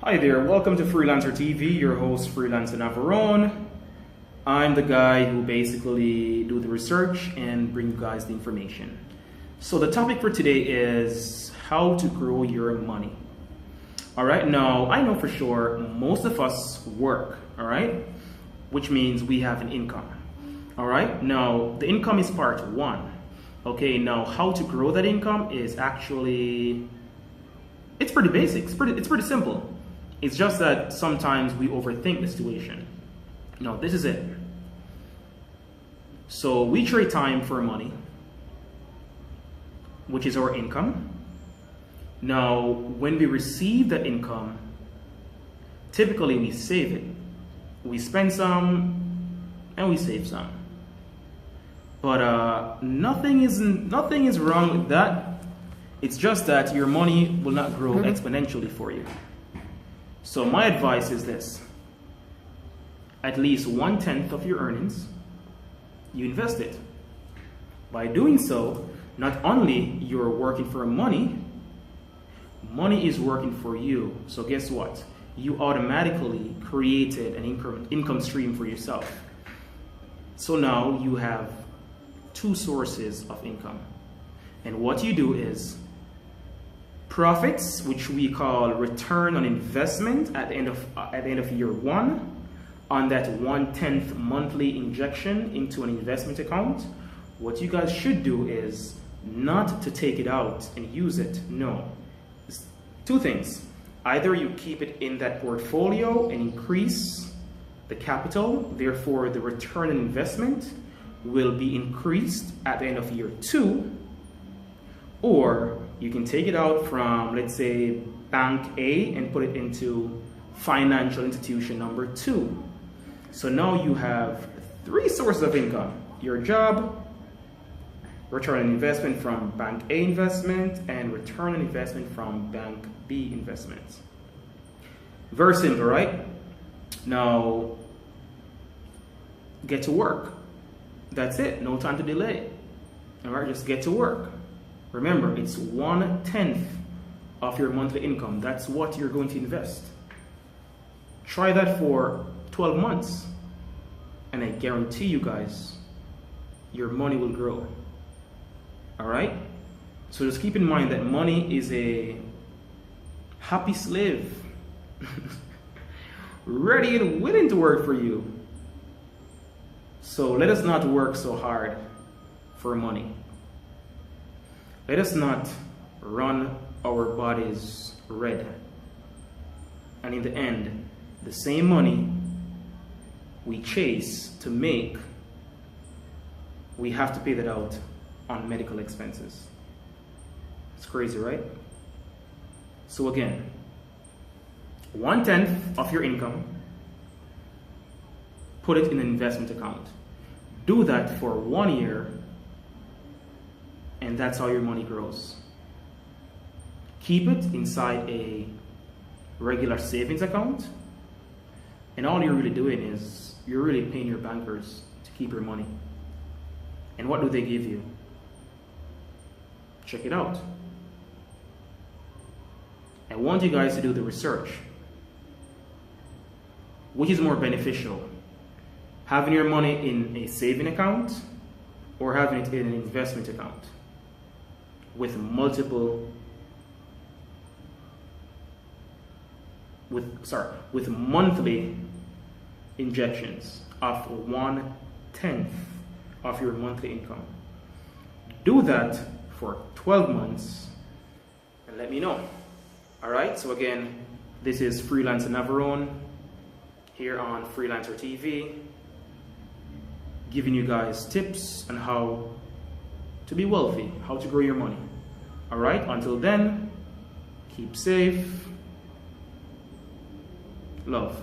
Hi there, welcome to Freelancer TV, your host Freelancer Navarone. I'm the guy who basically do the research and bring you guys the information. So the topic for today is how to grow your money. All right, now I know for sure most of us work, all right, which means we have an income. All right, now the income is part one. Okay, now how to grow that income is actually, it's pretty basic, it's pretty simple. It's just that sometimes we overthink the situation. No, this is it. So we trade time for money, which is our income. Now, when we receive that income, typically we save it. We spend some and we save some. But nothing is wrong with that. It's just that your money will not grow exponentially for you. So my advice is this: at least 1/10 of your earnings, you invest it. By doing so, not only you're working for money, money is working for you. So guess what? You automatically created an income stream for yourself. So now you have two sources of income. And what you do is profits, which we call return on investment at the end of year one, on that 1/10 monthly injection into an investment account. What you guys should do is not to take it out and use it. No, it's two things. Either you keep it in that portfolio and increase the capital, therefore the return on investment will be increased at the end of year two, or you can take it out from, let's say, bank A and put it into financial institution number 2. So now you have 3 sources of income: your job, return on investment from bank A investment, and return on investment from bank B investment. Very simple, right? Now, get to work. That's it. No time to delay. All right, just get to work. Remember, it's 1/10 of your monthly income. That's what you're going to invest. Try that for 12 months, and I guarantee you guys, your money will grow. All right? So just keep in mind that money is a happy slave, ready and willing to work for you. So let us not work so hard for money. Let us not run our bodies red. And in the end, the same money we chase to make, we have to pay that out on medical expenses. It's crazy, right? So again, 1/10 of your income, put it in an investment account. Do that for 1 year, and that's how your money grows. Keep it inside a regular savings account, and all you're really doing is you're really paying your bankers to keep your money. And what do they give you? Check it out. I want you guys to do the research. Which is more beneficial? Having your money in a saving account or having it in an investment account with monthly injections of 1/10 of your monthly income. Do that for 12 months and let me know. All right, so again, this is Freelancer Navarone here on Freelancer TV, giving you guys tips on how to be wealthy, how to grow your money. All right, until then, keep safe. Love.